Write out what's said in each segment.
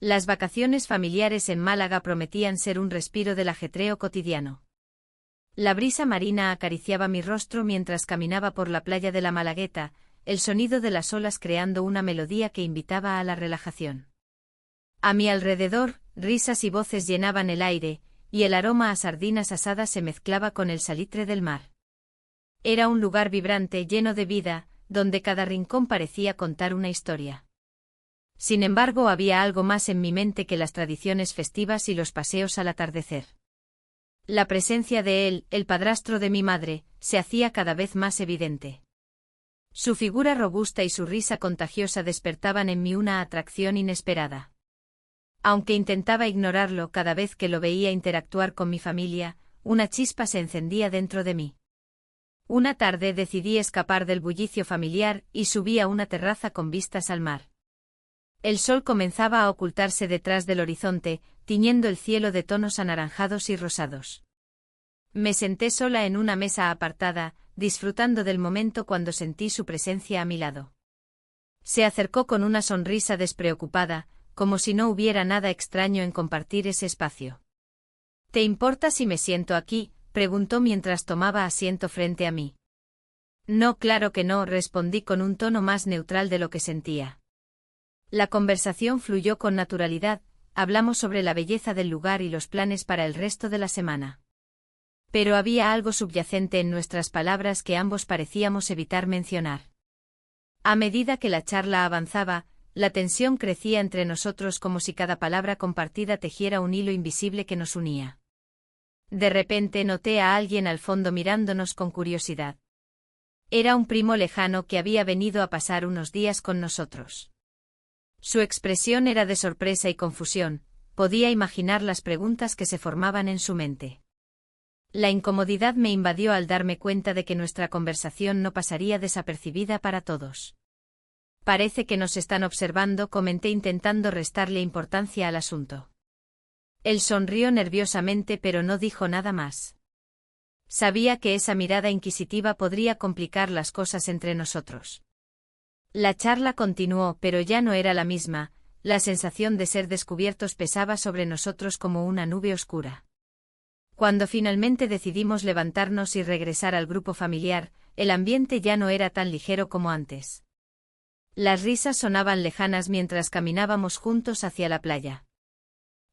Las vacaciones familiares en Málaga prometían ser un respiro del ajetreo cotidiano. La brisa marina acariciaba mi rostro mientras caminaba por la playa de la Malagueta, el sonido de las olas creando una melodía que invitaba a la relajación. A mi alrededor, risas y voces llenaban el aire, y el aroma a sardinas asadas se mezclaba con el salitre del mar. Era un lugar vibrante, lleno de vida, donde cada rincón parecía contar una historia. Sin embargo, había algo más en mi mente que las tradiciones festivas y los paseos al atardecer. La presencia de él, el padrastro de mi madre, se hacía cada vez más evidente. Su figura robusta y su risa contagiosa despertaban en mí una atracción inesperada. Aunque intentaba ignorarlo cada vez que lo veía interactuar con mi familia, una chispa se encendía dentro de mí. Una tarde decidí escapar del bullicio familiar y subí a una terraza con vistas al mar. El sol comenzaba a ocultarse detrás del horizonte, tiñendo el cielo de tonos anaranjados y rosados. Me senté sola en una mesa apartada, disfrutando del momento cuando sentí su presencia a mi lado. Se acercó con una sonrisa despreocupada, como si no hubiera nada extraño en compartir ese espacio. ¿Te importa si me siento aquí?, preguntó mientras tomaba asiento frente a mí. No, claro que no, respondí con un tono más neutral de lo que sentía. La conversación fluyó con naturalidad, hablamos sobre la belleza del lugar y los planes para el resto de la semana. Pero había algo subyacente en nuestras palabras que ambos parecíamos evitar mencionar. A medida que la charla avanzaba, la tensión crecía entre nosotros como si cada palabra compartida tejiera un hilo invisible que nos unía. De repente noté a alguien al fondo mirándonos con curiosidad. Era un primo lejano que había venido a pasar unos días con nosotros. Su expresión era de sorpresa y confusión, podía imaginar las preguntas que se formaban en su mente. La incomodidad me invadió al darme cuenta de que nuestra conversación no pasaría desapercibida para todos. Parece que nos están observando, comenté intentando restarle importancia al asunto. Él sonrió nerviosamente pero no dijo nada más. Sabía que esa mirada inquisitiva podría complicar las cosas entre nosotros. La charla continuó, pero ya no era la misma, la sensación de ser descubiertos pesaba sobre nosotros como una nube oscura. Cuando finalmente decidimos levantarnos y regresar al grupo familiar, el ambiente ya no era tan ligero como antes. Las risas sonaban lejanas mientras caminábamos juntos hacia la playa.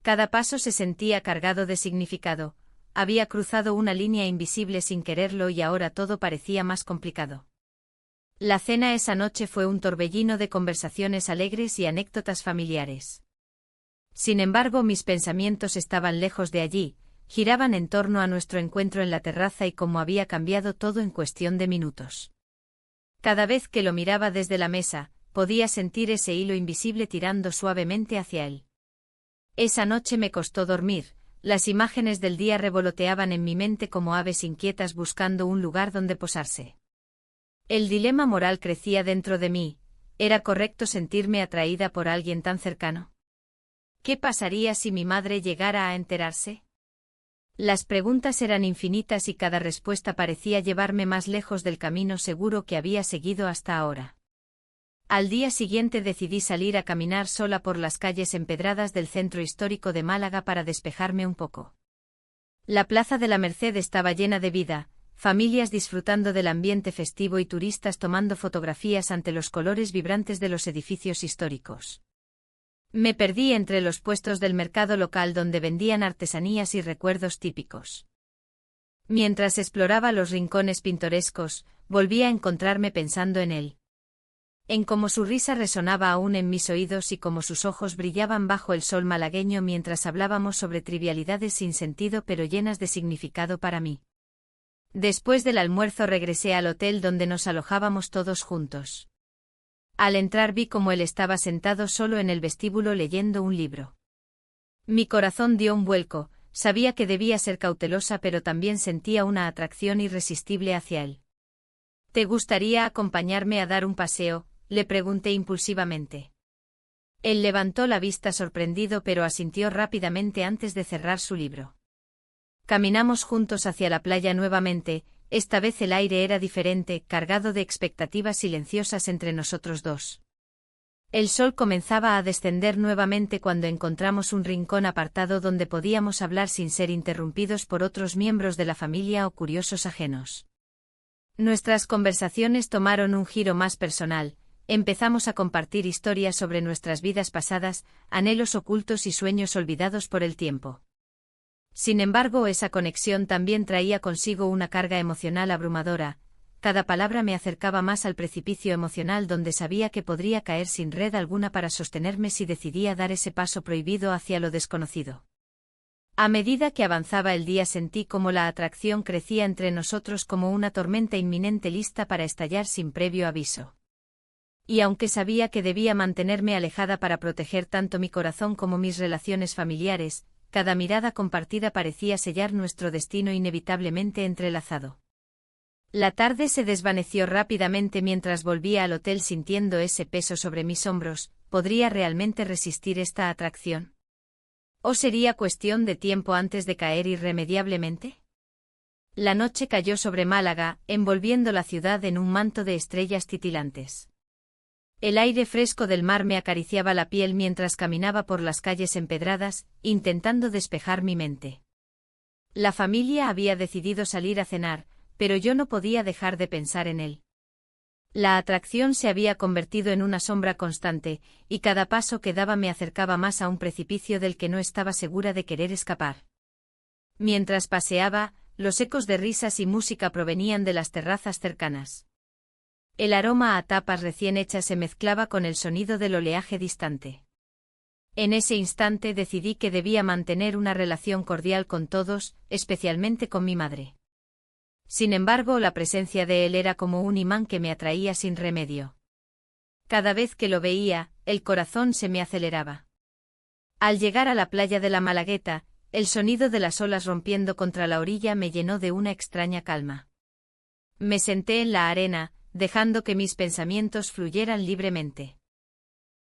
Cada paso se sentía cargado de significado, había cruzado una línea invisible sin quererlo y ahora todo parecía más complicado. La cena esa noche fue un torbellino de conversaciones alegres y anécdotas familiares. Sin embargo, mis pensamientos estaban lejos de allí, giraban en torno a nuestro encuentro en la terraza y cómo había cambiado todo en cuestión de minutos. Cada vez que lo miraba desde la mesa, podía sentir ese hilo invisible tirando suavemente hacia él. Esa noche me costó dormir, las imágenes del día revoloteaban en mi mente como aves inquietas buscando un lugar donde posarse. El dilema moral crecía dentro de mí, ¿era correcto sentirme atraída por alguien tan cercano? ¿Qué pasaría si mi madre llegara a enterarse? Las preguntas eran infinitas y cada respuesta parecía llevarme más lejos del camino seguro que había seguido hasta ahora. Al día siguiente decidí salir a caminar sola por las calles empedradas del centro histórico de Málaga para despejarme un poco. La Plaza de la Merced estaba llena de vida, familias disfrutando del ambiente festivo y turistas tomando fotografías ante los colores vibrantes de los edificios históricos. Me perdí entre los puestos del mercado local donde vendían artesanías y recuerdos típicos. Mientras exploraba los rincones pintorescos, volví a encontrarme pensando en él. En cómo su risa resonaba aún en mis oídos y cómo sus ojos brillaban bajo el sol malagueño mientras hablábamos sobre trivialidades sin sentido pero llenas de significado para mí. Después del almuerzo regresé al hotel donde nos alojábamos todos juntos. Al entrar vi cómo él estaba sentado solo en el vestíbulo leyendo un libro. Mi corazón dio un vuelco, sabía que debía ser cautelosa pero también sentía una atracción irresistible hacia él. ¿Te gustaría acompañarme a dar un paseo?, le pregunté impulsivamente. Él levantó la vista sorprendido pero asintió rápidamente antes de cerrar su libro. Caminamos juntos hacia la playa nuevamente, esta vez el aire era diferente, cargado de expectativas silenciosas entre nosotros dos. El sol comenzaba a descender nuevamente cuando encontramos un rincón apartado donde podíamos hablar sin ser interrumpidos por otros miembros de la familia o curiosos ajenos. Nuestras conversaciones tomaron un giro más personal, empezamos a compartir historias sobre nuestras vidas pasadas, anhelos ocultos y sueños olvidados por el tiempo. Sin embargo, esa conexión también traía consigo una carga emocional abrumadora. Cada palabra me acercaba más al precipicio emocional donde sabía que podría caer sin red alguna para sostenerme si decidía dar ese paso prohibido hacia lo desconocido. A medida que avanzaba el día sentí como la atracción crecía entre nosotros como una tormenta inminente lista para estallar sin previo aviso. Y aunque sabía que debía mantenerme alejada para proteger tanto mi corazón como mis relaciones familiares, cada mirada compartida parecía sellar nuestro destino inevitablemente entrelazado. La tarde se desvaneció rápidamente mientras volvía al hotel sintiendo ese peso sobre mis hombros. ¿Podría realmente resistir esta atracción? ¿O sería cuestión de tiempo antes de caer irremediablemente? La noche cayó sobre Málaga, envolviendo la ciudad en un manto de estrellas titilantes. El aire fresco del mar me acariciaba la piel mientras caminaba por las calles empedradas, intentando despejar mi mente. La familia había decidido salir a cenar, pero yo no podía dejar de pensar en él. La atracción se había convertido en una sombra constante, y cada paso que daba me acercaba más a un precipicio del que no estaba segura de querer escapar. Mientras paseaba, los ecos de risas y música provenían de las terrazas cercanas. El aroma a tapas recién hechas se mezclaba con el sonido del oleaje distante. En ese instante decidí que debía mantener una relación cordial con todos, especialmente con mi madre. Sin embargo, la presencia de él era como un imán que me atraía sin remedio. Cada vez que lo veía, el corazón se me aceleraba. Al llegar a la playa de la Malagueta, el sonido de las olas rompiendo contra la orilla me llenó de una extraña calma. Me senté en la arena, dejando que mis pensamientos fluyeran libremente.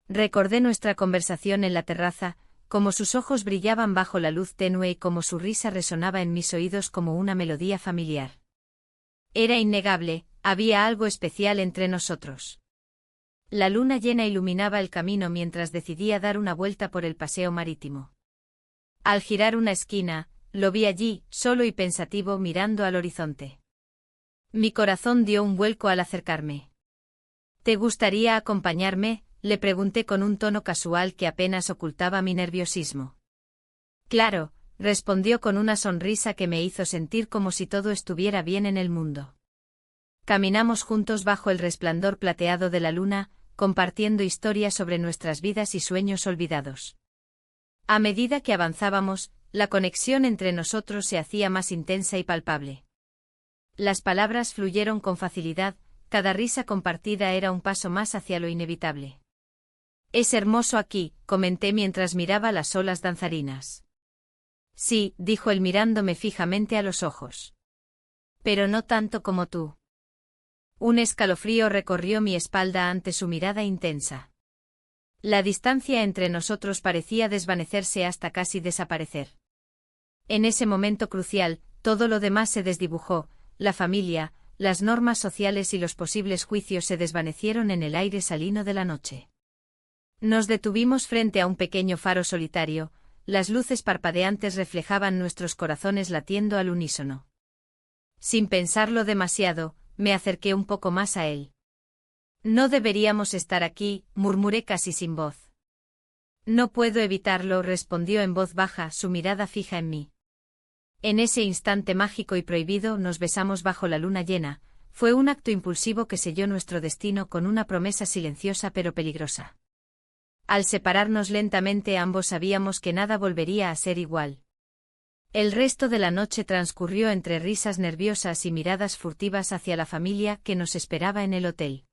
Recordé nuestra conversación en la terraza, como sus ojos brillaban bajo la luz tenue y como su risa resonaba en mis oídos como una melodía familiar. Era innegable, había algo especial entre nosotros. La luna llena iluminaba el camino mientras decidía dar una vuelta por el paseo marítimo. Al girar una esquina, lo vi allí, solo y pensativo mirando al horizonte. Mi corazón dio un vuelco al acercarme. ¿Te gustaría acompañarme?, le pregunté con un tono casual que apenas ocultaba mi nerviosismo. Claro, respondió con una sonrisa que me hizo sentir como si todo estuviera bien en el mundo. Caminamos juntos bajo el resplandor plateado de la luna, compartiendo historias sobre nuestras vidas y sueños olvidados. A medida que avanzábamos, la conexión entre nosotros se hacía más intensa y palpable. Las palabras fluyeron con facilidad, cada risa compartida era un paso más hacia lo inevitable. Es hermoso aquí, comenté mientras miraba las olas danzarinas. Sí, dijo él mirándome fijamente a los ojos. Pero no tanto como tú. Un escalofrío recorrió mi espalda ante su mirada intensa. La distancia entre nosotros parecía desvanecerse hasta casi desaparecer. En ese momento crucial, todo lo demás se desdibujó, la familia, las normas sociales y los posibles juicios se desvanecieron en el aire salino de la noche. Nos detuvimos frente a un pequeño faro solitario, las luces parpadeantes reflejaban nuestros corazones latiendo al unísono. Sin pensarlo demasiado, me acerqué un poco más a él. No deberíamos estar aquí, murmuré casi sin voz. No puedo evitarlo, respondió en voz baja, su mirada fija en mí. En ese instante mágico y prohibido nos besamos bajo la luna llena, fue un acto impulsivo que selló nuestro destino con una promesa silenciosa pero peligrosa. Al separarnos lentamente ambos sabíamos que nada volvería a ser igual. El resto de la noche transcurrió entre risas nerviosas y miradas furtivas hacia la familia que nos esperaba en el hotel.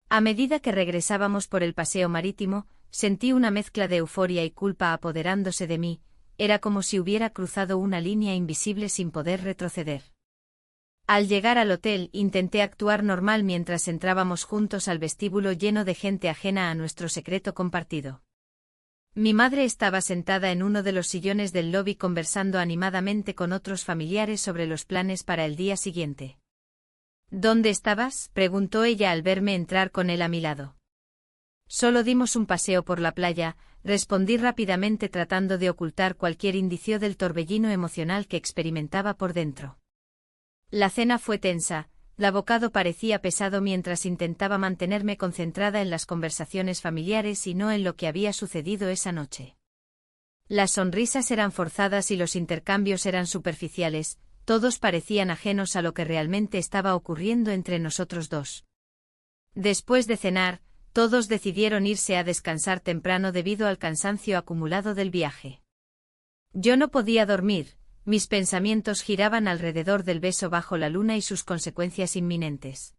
A medida que regresábamos por el paseo marítimo, sentí una mezcla de euforia y culpa apoderándose de mí, era como si hubiera cruzado una línea invisible sin poder retroceder. Al llegar al hotel intenté actuar normal mientras entrábamos juntos al vestíbulo lleno de gente ajena a nuestro secreto compartido. Mi madre estaba sentada en uno de los sillones del lobby conversando animadamente con otros familiares sobre los planes para el día siguiente. ¿Dónde estabas?, preguntó ella al verme entrar con él a mi lado. Solo dimos un paseo por la playa, respondí rápidamente tratando de ocultar cualquier indicio del torbellino emocional que experimentaba por dentro. La cena fue tensa, el bocado parecía pesado mientras intentaba mantenerme concentrada en las conversaciones familiares y no en lo que había sucedido esa noche. Las sonrisas eran forzadas y los intercambios eran superficiales, todos parecían ajenos a lo que realmente estaba ocurriendo entre nosotros dos. Después de cenar, todos decidieron irse a descansar temprano debido al cansancio acumulado del viaje. Yo no podía dormir, mis pensamientos giraban alrededor del beso bajo la luna y sus consecuencias inminentes.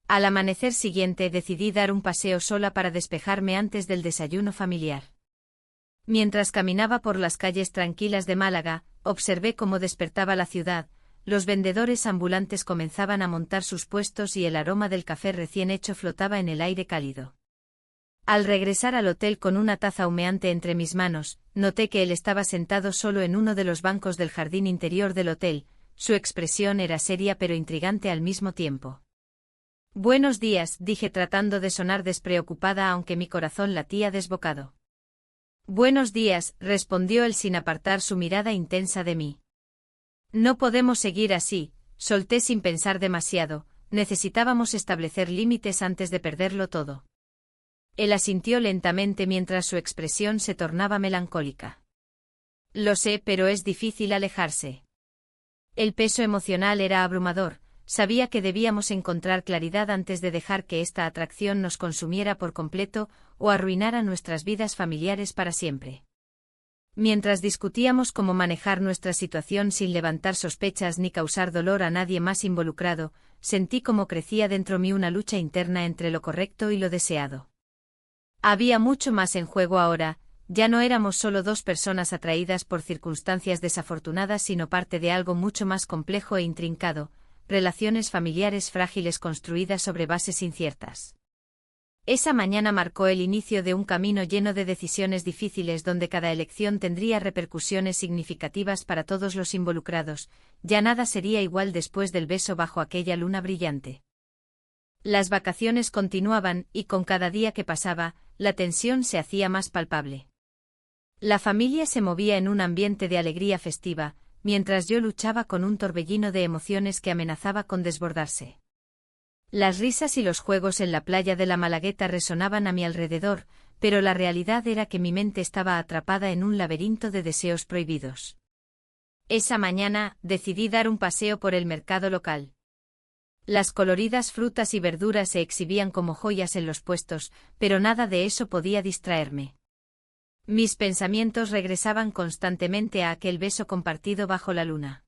Al amanecer siguiente decidí dar un paseo sola para despejarme antes del desayuno familiar. Mientras caminaba por las calles tranquilas de Málaga, observé cómo despertaba la ciudad, los vendedores ambulantes comenzaban a montar sus puestos y el aroma del café recién hecho flotaba en el aire cálido. Al regresar al hotel con una taza humeante entre mis manos, noté que él estaba sentado solo en uno de los bancos del jardín interior del hotel, su expresión era seria pero intrigante al mismo tiempo. «Buenos días», dije tratando de sonar despreocupada aunque mi corazón latía desbocado. «Buenos días», respondió él sin apartar su mirada intensa de mí. «No podemos seguir así», solté sin pensar demasiado, necesitábamos establecer límites antes de perderlo todo. Él asintió lentamente mientras su expresión se tornaba melancólica. «Lo sé, pero es difícil alejarse». El peso emocional era abrumador, sabía que debíamos encontrar claridad antes de dejar que esta atracción nos consumiera por completo o arruinara nuestras vidas familiares para siempre. Mientras discutíamos cómo manejar nuestra situación sin levantar sospechas ni causar dolor a nadie más involucrado, sentí cómo crecía dentro mí una lucha interna entre lo correcto y lo deseado. Había mucho más en juego ahora, ya no éramos solo dos personas atraídas por circunstancias desafortunadas sino parte de algo mucho más complejo e intrincado, relaciones familiares frágiles construidas sobre bases inciertas. Esa mañana marcó el inicio de un camino lleno de decisiones difíciles donde cada elección tendría repercusiones significativas para todos los involucrados, ya nada sería igual después del beso bajo aquella luna brillante. Las vacaciones continuaban y con cada día que pasaba, la tensión se hacía más palpable. La familia se movía en un ambiente de alegría festiva, mientras yo luchaba con un torbellino de emociones que amenazaba con desbordarse. Las risas y los juegos en la playa de la Malagueta resonaban a mi alrededor, pero la realidad era que mi mente estaba atrapada en un laberinto de deseos prohibidos. Esa mañana, decidí dar un paseo por el mercado local. Las coloridas frutas y verduras se exhibían como joyas en los puestos, pero nada de eso podía distraerme. Mis pensamientos regresaban constantemente a aquel beso compartido bajo la luna.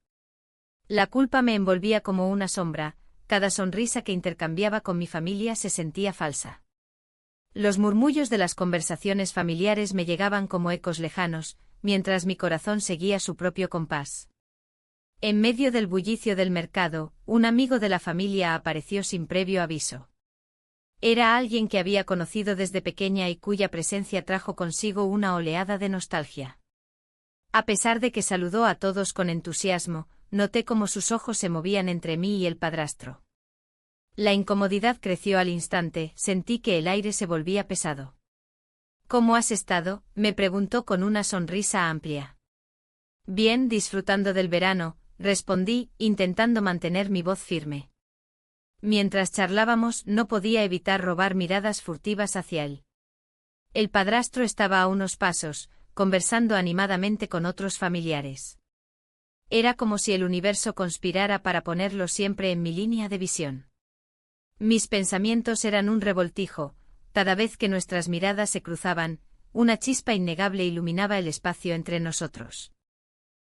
La culpa me envolvía como una sombra, cada sonrisa que intercambiaba con mi familia se sentía falsa. Los murmullos de las conversaciones familiares me llegaban como ecos lejanos, mientras mi corazón seguía su propio compás. En medio del bullicio del mercado, un amigo de la familia apareció sin previo aviso. Era alguien que había conocido desde pequeña y cuya presencia trajo consigo una oleada de nostalgia. A pesar de que saludó a todos con entusiasmo, noté cómo sus ojos se movían entre mí y el padrastro. La incomodidad creció al instante, sentí que el aire se volvía pesado. «¿Cómo has estado?», me preguntó con una sonrisa amplia. «Bien, disfrutando del verano», respondí, intentando mantener mi voz firme. Mientras charlábamos, no podía evitar robar miradas furtivas hacia él. El padrastro estaba a unos pasos, conversando animadamente con otros familiares. Era como si el universo conspirara para ponerlo siempre en mi línea de visión. Mis pensamientos eran un revoltijo, cada vez que nuestras miradas se cruzaban, una chispa innegable iluminaba el espacio entre nosotros.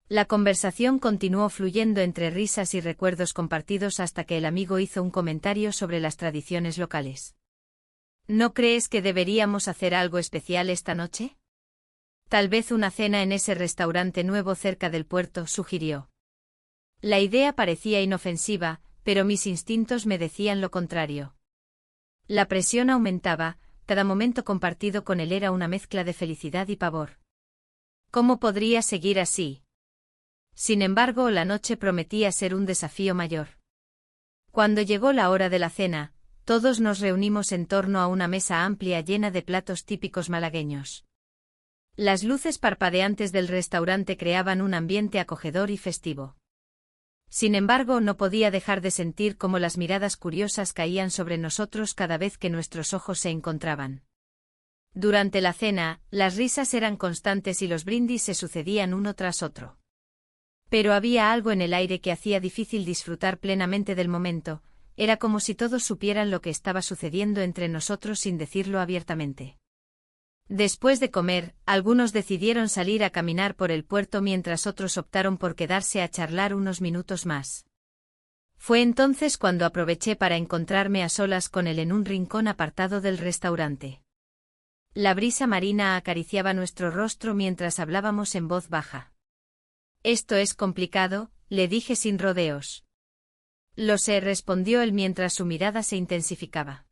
La conversación continuó fluyendo entre risas y recuerdos compartidos hasta que el amigo hizo un comentario sobre las tradiciones locales. «¿No crees que deberíamos hacer algo especial esta noche? Tal vez una cena en ese restaurante nuevo cerca del puerto», sugirió. La idea parecía inofensiva, pero mis instintos me decían lo contrario. La presión aumentaba, cada momento compartido con él era una mezcla de felicidad y pavor. ¿Cómo podría seguir así? Sin embargo, la noche prometía ser un desafío mayor. Cuando llegó la hora de la cena, todos nos reunimos en torno a una mesa amplia llena de platos típicos malagueños. Las luces parpadeantes del restaurante creaban un ambiente acogedor y festivo. Sin embargo, no podía dejar de sentir cómo las miradas curiosas caían sobre nosotros cada vez que nuestros ojos se encontraban. Durante la cena, las risas eran constantes y los brindis se sucedían uno tras otro. Pero había algo en el aire que hacía difícil disfrutar plenamente del momento, era como si todos supieran lo que estaba sucediendo entre nosotros sin decirlo abiertamente. Después de comer, algunos decidieron salir a caminar por el puerto mientras otros optaron por quedarse a charlar unos minutos más. Fue entonces cuando aproveché para encontrarme a solas con él en un rincón apartado del restaurante. La brisa marina acariciaba nuestro rostro mientras hablábamos en voz baja. «Esto es complicado», le dije sin rodeos. «Lo sé», respondió él mientras su mirada se intensificaba.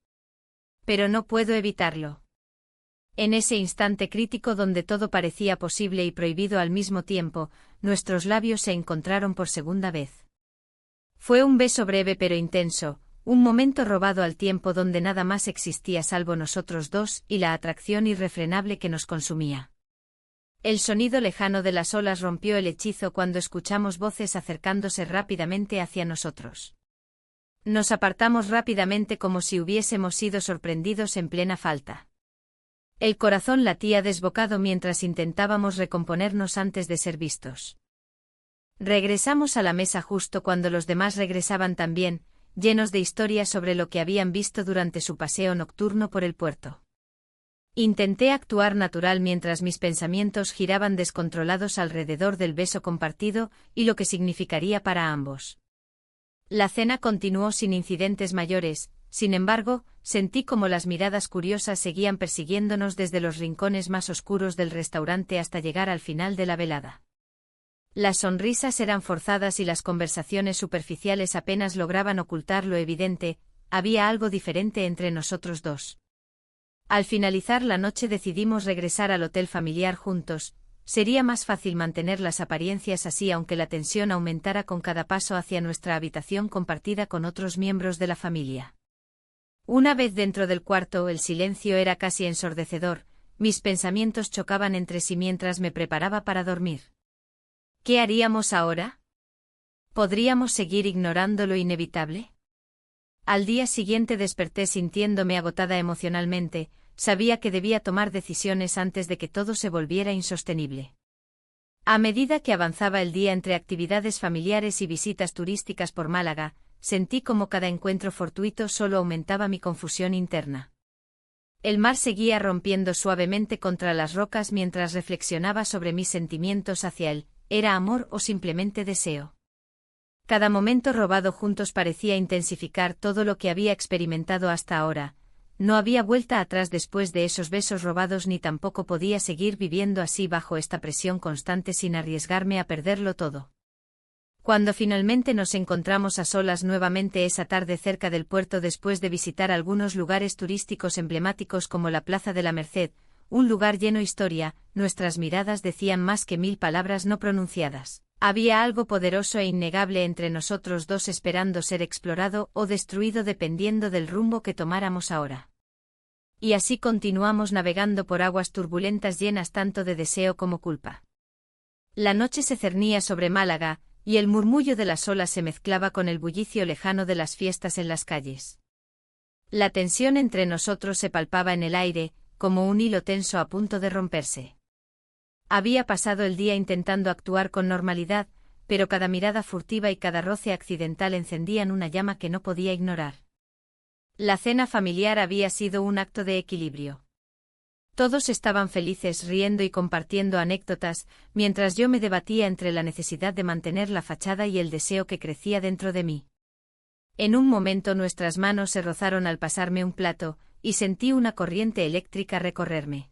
«Pero no puedo evitarlo». En ese instante crítico donde todo parecía posible y prohibido al mismo tiempo, nuestros labios se encontraron por segunda vez. Fue un beso breve pero intenso, un momento robado al tiempo donde nada más existía salvo nosotros dos y la atracción irrefrenable que nos consumía. El sonido lejano de las olas rompió el hechizo cuando escuchamos voces acercándose rápidamente hacia nosotros. Nos apartamos rápidamente como si hubiésemos sido sorprendidos en plena falta. El corazón latía desbocado mientras intentábamos recomponernos antes de ser vistos. Regresamos a la mesa justo cuando los demás regresaban también, llenos de historias sobre lo que habían visto durante su paseo nocturno por el puerto. Intenté actuar natural mientras mis pensamientos giraban descontrolados alrededor del beso compartido y lo que significaría para ambos. La cena continuó sin incidentes mayores. Sin embargo, sentí como las miradas curiosas seguían persiguiéndonos desde los rincones más oscuros del restaurante hasta llegar al final de la velada. Las sonrisas eran forzadas y las conversaciones superficiales apenas lograban ocultar lo evidente, había algo diferente entre nosotros dos. Al finalizar la noche decidimos regresar al hotel familiar juntos, sería más fácil mantener las apariencias así aunque la tensión aumentara con cada paso hacia nuestra habitación compartida con otros miembros de la familia. Una vez dentro del cuarto el silencio era casi ensordecedor, mis pensamientos chocaban entre sí mientras me preparaba para dormir. ¿Qué haríamos ahora? ¿Podríamos seguir ignorando lo inevitable? Al día siguiente desperté sintiéndome agotada emocionalmente, sabía que debía tomar decisiones antes de que todo se volviera insostenible. A medida que avanzaba el día entre actividades familiares y visitas turísticas por Málaga, sentí como cada encuentro fortuito solo aumentaba mi confusión interna. El mar seguía rompiendo suavemente contra las rocas mientras reflexionaba sobre mis sentimientos hacia él, ¿era amor o simplemente deseo? Cada momento robado juntos parecía intensificar todo lo que había experimentado hasta ahora. No había vuelta atrás después de esos besos robados ni tampoco podía seguir viviendo así bajo esta presión constante sin arriesgarme a perderlo todo. Cuando finalmente nos encontramos a solas nuevamente esa tarde cerca del puerto después de visitar algunos lugares turísticos emblemáticos como la Plaza de la Merced, un lugar lleno de historia, nuestras miradas decían más que 1000 palabras no pronunciadas. Había algo poderoso e innegable entre nosotros dos esperando ser explorado o destruido dependiendo del rumbo que tomáramos ahora. Y así continuamos navegando por aguas turbulentas llenas tanto de deseo como culpa. La noche se cernía sobre Málaga, y el murmullo de las olas se mezclaba con el bullicio lejano de las fiestas en las calles. La tensión entre nosotros se palpaba en el aire, como un hilo tenso a punto de romperse. Había pasado el día intentando actuar con normalidad, pero cada mirada furtiva y cada roce accidental encendían una llama que no podía ignorar. La cena familiar había sido un acto de equilibrio. Todos estaban felices riendo y compartiendo anécdotas, mientras yo me debatía entre la necesidad de mantener la fachada y el deseo que crecía dentro de mí. En un momento nuestras manos se rozaron al pasarme un plato, y sentí una corriente eléctrica recorrerme.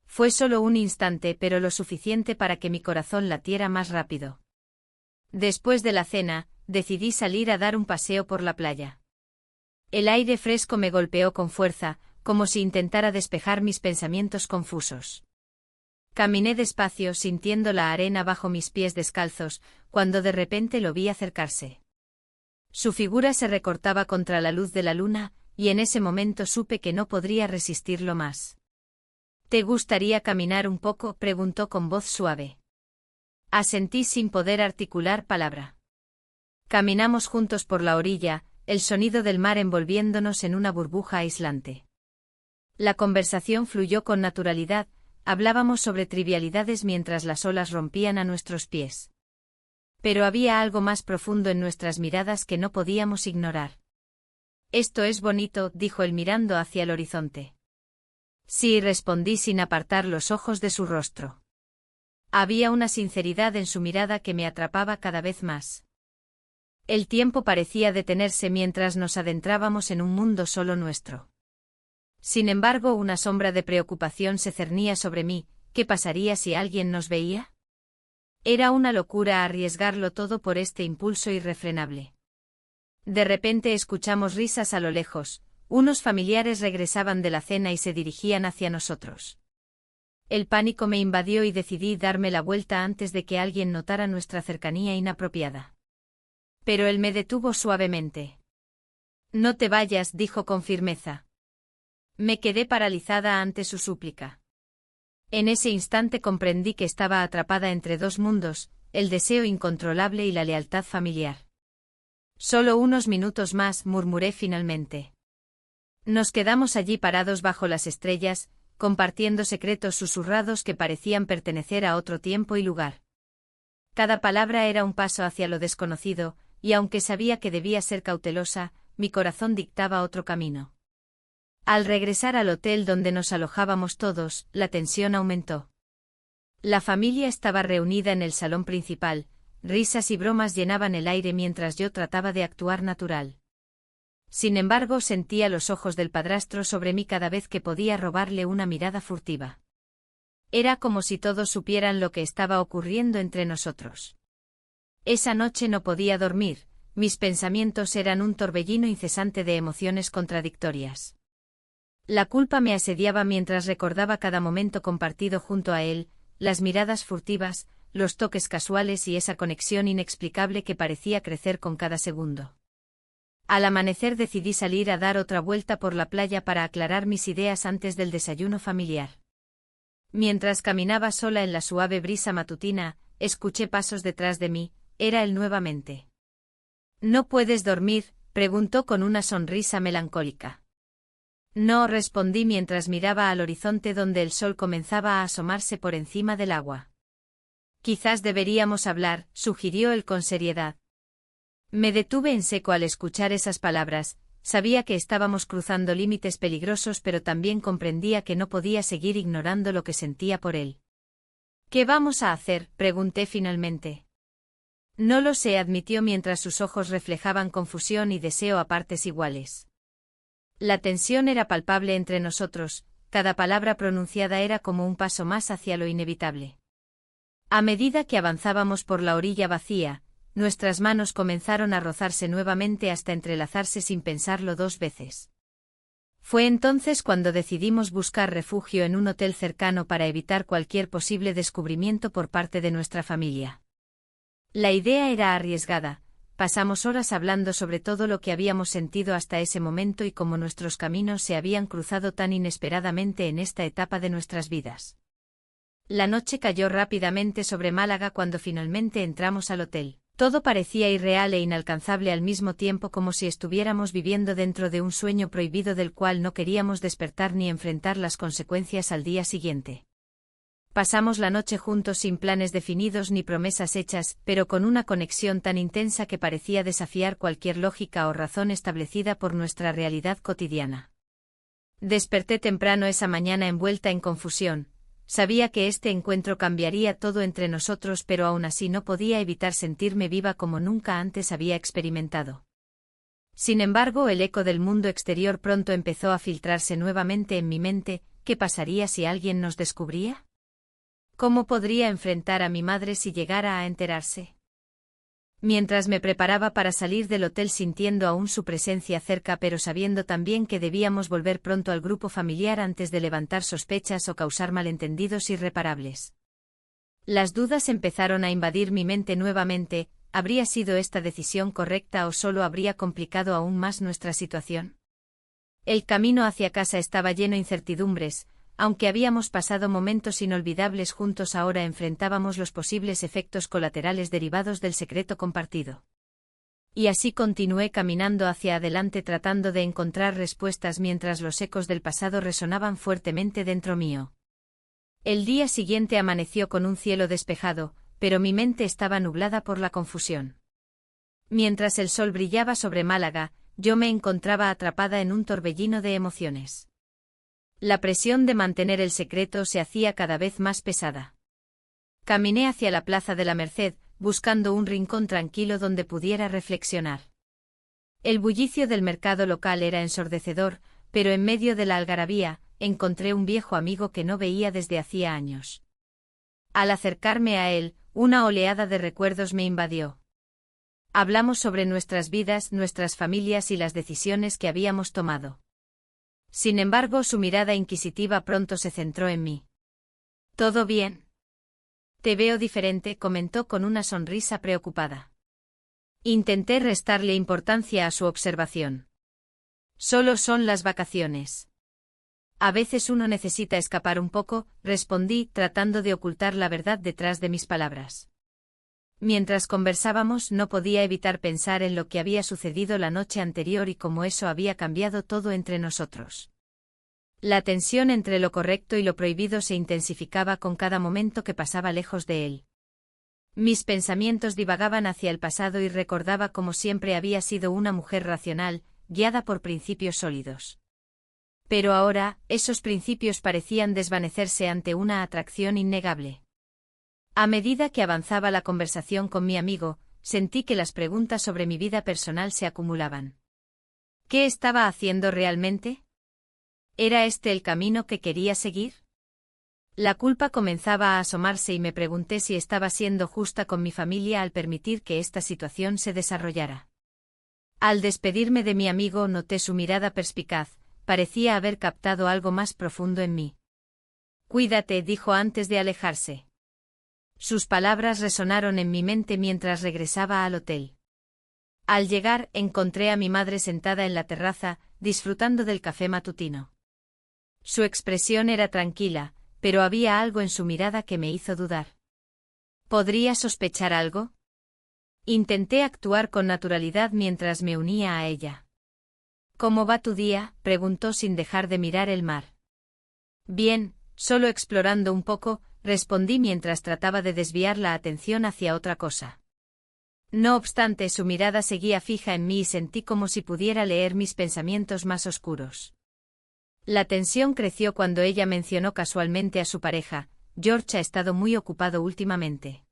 Fue solo un instante pero lo suficiente para que mi corazón latiera más rápido. Después de la cena, decidí salir a dar un paseo por la playa. El aire fresco me golpeó con fuerza, como si intentara despejar mis pensamientos confusos. Caminé despacio sintiendo la arena bajo mis pies descalzos, cuando de repente lo vi acercarse. Su figura se recortaba contra la luz de la luna, y en ese momento supe que no podría resistirlo más. ¿Te gustaría caminar un poco?, preguntó con voz suave. Asentí sin poder articular palabra. Caminamos juntos por la orilla, el sonido del mar envolviéndonos en una burbuja aislante. La conversación fluyó con naturalidad, hablábamos sobre trivialidades mientras las olas rompían a nuestros pies. Pero había algo más profundo en nuestras miradas que no podíamos ignorar. «Esto es bonito», dijo él mirando hacia el horizonte. Sí, respondí sin apartar los ojos de su rostro. Había una sinceridad en su mirada que me atrapaba cada vez más. El tiempo parecía detenerse mientras nos adentrábamos en un mundo solo nuestro. Sin embargo, una sombra de preocupación se cernía sobre mí. ¿Qué pasaría si alguien nos veía? Era una locura arriesgarlo todo por este impulso irrefrenable. De repente escuchamos risas a lo lejos. Unos familiares regresaban de la cena y se dirigían hacia nosotros. El pánico me invadió y decidí darme la vuelta antes de que alguien notara nuestra cercanía inapropiada. Pero él me detuvo suavemente. «No te vayas», dijo con firmeza. Me quedé paralizada ante su súplica. En ese instante comprendí que estaba atrapada entre dos mundos, el deseo incontrolable y la lealtad familiar. «Solo unos minutos más», murmuré finalmente. Nos quedamos allí parados bajo las estrellas, compartiendo secretos susurrados que parecían pertenecer a otro tiempo y lugar. Cada palabra era un paso hacia lo desconocido, y aunque sabía que debía ser cautelosa, mi corazón dictaba otro camino. Al regresar al hotel donde nos alojábamos todos, la tensión aumentó. La familia estaba reunida en el salón principal, risas y bromas llenaban el aire mientras yo trataba de actuar natural. Sin embargo, sentía los ojos del padrastro sobre mí cada vez que podía robarle una mirada furtiva. Era como si todos supieran lo que estaba ocurriendo entre nosotros. Esa noche no podía dormir, mis pensamientos eran un torbellino incesante de emociones contradictorias. La culpa me asediaba mientras recordaba cada momento compartido junto a él, las miradas furtivas, los toques casuales y esa conexión inexplicable que parecía crecer con cada segundo. Al amanecer decidí salir a dar otra vuelta por la playa para aclarar mis ideas antes del desayuno familiar. Mientras caminaba sola en la suave brisa matutina, escuché pasos detrás de mí, era él nuevamente. «¿No puedes dormir?», preguntó con una sonrisa melancólica. No, respondí mientras miraba al horizonte donde el sol comenzaba a asomarse por encima del agua. «Quizás deberíamos hablar», sugirió él con seriedad. Me detuve en seco al escuchar esas palabras, sabía que estábamos cruzando límites peligrosos pero también comprendía que no podía seguir ignorando lo que sentía por él. «¿Qué vamos a hacer?», pregunté finalmente. «No lo sé», admitió mientras sus ojos reflejaban confusión y deseo a partes iguales. La tensión era palpable entre nosotros, cada palabra pronunciada era como un paso más hacia lo inevitable. A medida que avanzábamos por la orilla vacía, nuestras manos comenzaron a rozarse nuevamente hasta entrelazarse sin pensarlo dos veces. Fue entonces cuando decidimos buscar refugio en un hotel cercano para evitar cualquier posible descubrimiento por parte de nuestra familia. La idea era arriesgada, pasamos horas hablando sobre todo lo que habíamos sentido hasta ese momento y cómo nuestros caminos se habían cruzado tan inesperadamente en esta etapa de nuestras vidas. La noche cayó rápidamente sobre Málaga cuando finalmente entramos al hotel. Todo parecía irreal e inalcanzable al mismo tiempo, como si estuviéramos viviendo dentro de un sueño prohibido del cual no queríamos despertar ni enfrentar las consecuencias al día siguiente. Pasamos la noche juntos sin planes definidos ni promesas hechas, pero con una conexión tan intensa que parecía desafiar cualquier lógica o razón establecida por nuestra realidad cotidiana. Desperté temprano esa mañana envuelta en confusión. Sabía que este encuentro cambiaría todo entre nosotros, pero aún así no podía evitar sentirme viva como nunca antes había experimentado. Sin embargo, el eco del mundo exterior pronto empezó a filtrarse nuevamente en mi mente. ¿Qué pasaría si alguien nos descubría? ¿Cómo podría enfrentar a mi madre si llegara a enterarse? Mientras me preparaba para salir del hotel sintiendo aún su presencia cerca pero sabiendo también que debíamos volver pronto al grupo familiar antes de levantar sospechas o causar malentendidos irreparables. Las dudas empezaron a invadir mi mente nuevamente. ¿Habría sido esta decisión correcta o solo habría complicado aún más nuestra situación? El camino hacia casa estaba lleno de incertidumbres, aunque habíamos pasado momentos inolvidables juntos, ahora enfrentábamos los posibles efectos colaterales derivados del secreto compartido. Y así continué caminando hacia adelante tratando de encontrar respuestas mientras los ecos del pasado resonaban fuertemente dentro mío. El día siguiente amaneció con un cielo despejado, pero mi mente estaba nublada por la confusión. Mientras el sol brillaba sobre Málaga, yo me encontraba atrapada en un torbellino de emociones. La presión de mantener el secreto se hacía cada vez más pesada. Caminé hacia la Plaza de la Merced, buscando un rincón tranquilo donde pudiera reflexionar. El bullicio del mercado local era ensordecedor, pero en medio de la algarabía, encontré un viejo amigo que no veía desde hacía años. Al acercarme a él, una oleada de recuerdos me invadió. Hablamos sobre nuestras vidas, nuestras familias y las decisiones que habíamos tomado. Sin embargo, su mirada inquisitiva pronto se centró en mí. ¿Todo bien? Te veo diferente, comentó con una sonrisa preocupada. Intenté restarle importancia a su observación. Solo son las vacaciones. A veces uno necesita escapar un poco, respondí, tratando de ocultar la verdad detrás de mis palabras. Mientras conversábamos, no podía evitar pensar en lo que había sucedido la noche anterior y cómo eso había cambiado todo entre nosotros. La tensión entre lo correcto y lo prohibido se intensificaba con cada momento que pasaba lejos de él. Mis pensamientos divagaban hacia el pasado y recordaba cómo siempre había sido una mujer racional, guiada por principios sólidos. Pero ahora, esos principios parecían desvanecerse ante una atracción innegable. A medida que avanzaba la conversación con mi amigo, sentí que las preguntas sobre mi vida personal se acumulaban. ¿Qué estaba haciendo realmente? ¿Era este el camino que quería seguir? La culpa comenzaba a asomarse y me pregunté si estaba siendo justa con mi familia al permitir que esta situación se desarrollara. Al despedirme de mi amigo noté su mirada perspicaz, parecía haber captado algo más profundo en mí. Cuídate, dijo antes de alejarse. Sus palabras resonaron en mi mente mientras regresaba al hotel. Al llegar, encontré a mi madre sentada en la terraza, disfrutando del café matutino. Su expresión era tranquila, pero había algo en su mirada que me hizo dudar. ¿Podría sospechar algo? Intenté actuar con naturalidad mientras me unía a ella. ¿Cómo va tu día?, preguntó sin dejar de mirar el mar. Bien, solo explorando un poco, respondí mientras trataba de desviar la atención hacia otra cosa. No obstante, su mirada seguía fija en mí y sentí como si pudiera leer mis pensamientos más oscuros. La tensión creció cuando ella mencionó casualmente a su pareja. George ha estado muy ocupado últimamente.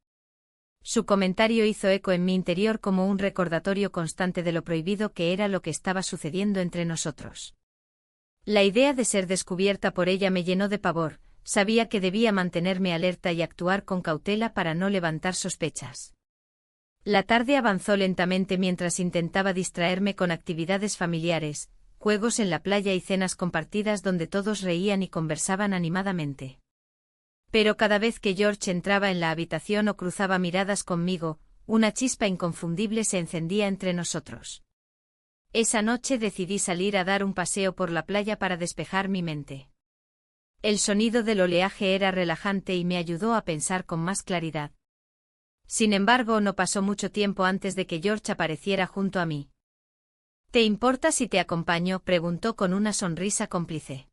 Su comentario hizo eco en mi interior como un recordatorio constante de lo prohibido que era lo que estaba sucediendo entre nosotros. La idea de ser descubierta por ella me llenó de pavor, sabía que debía mantenerme alerta y actuar con cautela para no levantar sospechas. La tarde avanzó lentamente mientras intentaba distraerme con actividades familiares, juegos en la playa y cenas compartidas donde todos reían y conversaban animadamente. Pero cada vez que George entraba en la habitación o cruzaba miradas conmigo, una chispa inconfundible se encendía entre nosotros. Esa noche decidí salir a dar un paseo por la playa para despejar mi mente. El sonido del oleaje era relajante y me ayudó a pensar con más claridad. Sin embargo, no pasó mucho tiempo antes de que George apareciera junto a mí. ¿Te importa si te acompaño?, preguntó con una sonrisa cómplice.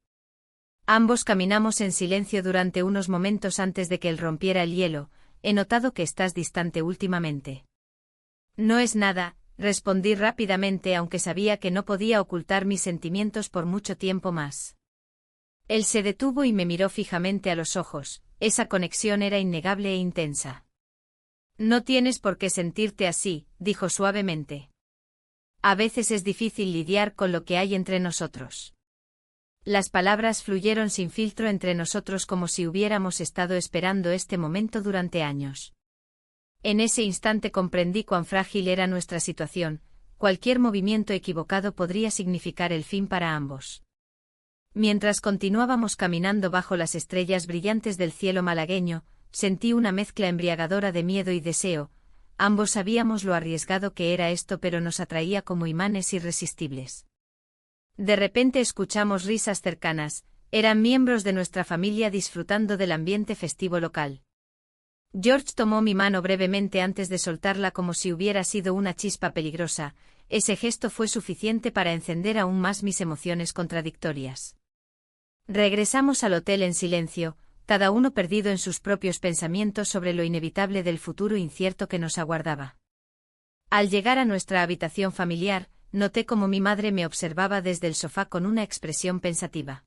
Ambos caminamos en silencio durante unos momentos antes de que él rompiera el hielo. He notado que estás distante últimamente. No es nada, respondí rápidamente aunque sabía que no podía ocultar mis sentimientos por mucho tiempo más. Él se detuvo y me miró fijamente a los ojos, esa conexión era innegable e intensa. No tienes por qué sentirte así, dijo suavemente. A veces es difícil lidiar con lo que hay entre nosotros. Las palabras fluyeron sin filtro entre nosotros como si hubiéramos estado esperando este momento durante años. En ese instante comprendí cuán frágil era nuestra situación, cualquier movimiento equivocado podría significar el fin para ambos. Mientras continuábamos caminando bajo las estrellas brillantes del cielo malagueño, sentí una mezcla embriagadora de miedo y deseo. Ambos sabíamos lo arriesgado que era esto, pero nos atraía como imanes irresistibles. De repente escuchamos risas cercanas, eran miembros de nuestra familia disfrutando del ambiente festivo local. George tomó mi mano brevemente antes de soltarla como si hubiera sido una chispa peligrosa. Ese gesto fue suficiente para encender aún más mis emociones contradictorias. Regresamos al hotel en silencio, cada uno perdido en sus propios pensamientos sobre lo inevitable del futuro incierto que nos aguardaba. Al llegar a nuestra habitación familiar, noté cómo mi madre me observaba desde el sofá con una expresión pensativa.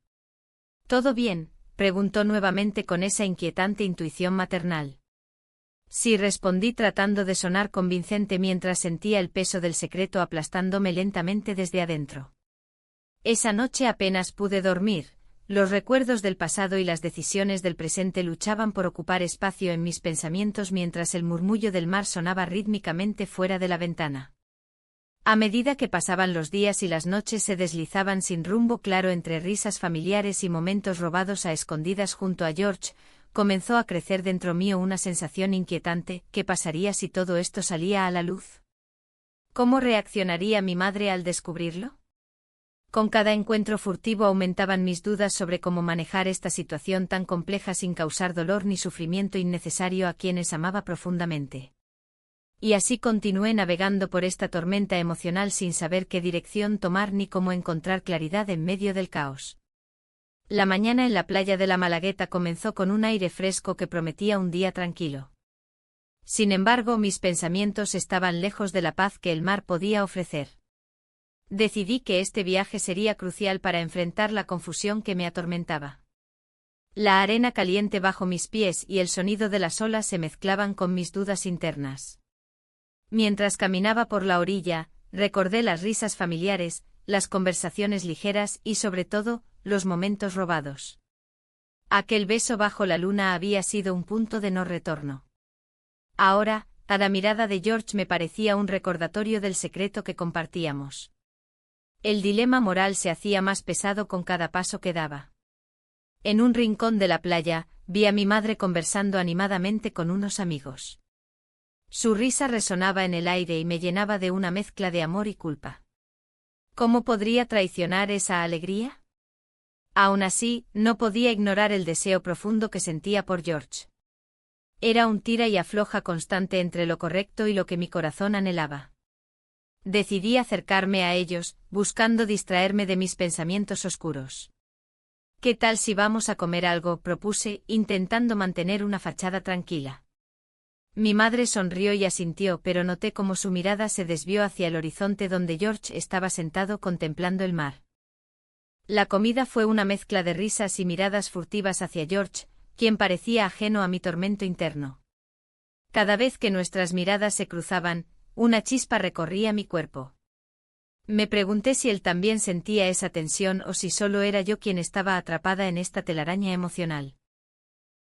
¿Todo bien?, preguntó nuevamente con esa inquietante intuición maternal. Sí, respondí tratando de sonar convincente mientras sentía el peso del secreto aplastándome lentamente desde adentro. Esa noche apenas pude dormir, los recuerdos del pasado y las decisiones del presente luchaban por ocupar espacio en mis pensamientos mientras el murmullo del mar sonaba rítmicamente fuera de la ventana. A medida que pasaban los días y las noches se deslizaban sin rumbo claro entre risas familiares y momentos robados a escondidas junto a George, comenzó a crecer dentro mío una sensación inquietante. ¿Qué pasaría si todo esto salía a la luz? ¿Cómo reaccionaría mi madre al descubrirlo? Con cada encuentro furtivo aumentaban mis dudas sobre cómo manejar esta situación tan compleja sin causar dolor ni sufrimiento innecesario a quienes amaba profundamente. Y así continué navegando por esta tormenta emocional sin saber qué dirección tomar ni cómo encontrar claridad en medio del caos. La mañana en la playa de la Malagueta comenzó con un aire fresco que prometía un día tranquilo. Sin embargo, mis pensamientos estaban lejos de la paz que el mar podía ofrecer. Decidí que este viaje sería crucial para enfrentar la confusión que me atormentaba. La arena caliente bajo mis pies y el sonido de las olas se mezclaban con mis dudas internas. Mientras caminaba por la orilla, recordé las risas familiares, las conversaciones ligeras y, sobre todo, los momentos robados. Aquel beso bajo la luna había sido un punto de no retorno. Ahora, cada mirada de George me parecía un recordatorio del secreto que compartíamos. El dilema moral se hacía más pesado con cada paso que daba. En un rincón de la playa, vi a mi madre conversando animadamente con unos amigos. Su risa resonaba en el aire y me llenaba de una mezcla de amor y culpa. ¿Cómo podría traicionar esa alegría? Aún así, no podía ignorar el deseo profundo que sentía por George. Era un tira y afloja constante entre lo correcto y lo que mi corazón anhelaba. Decidí acercarme a ellos, buscando distraerme de mis pensamientos oscuros. ¿Qué tal si vamos a comer algo?, propuse, intentando mantener una fachada tranquila. Mi madre sonrió y asintió, pero noté cómo su mirada se desvió hacia el horizonte donde George estaba sentado contemplando el mar. La comida fue una mezcla de risas y miradas furtivas hacia George, quien parecía ajeno a mi tormento interno. Cada vez que nuestras miradas se cruzaban, una chispa recorría mi cuerpo. Me pregunté si él también sentía esa tensión o si solo era yo quien estaba atrapada en esta telaraña emocional.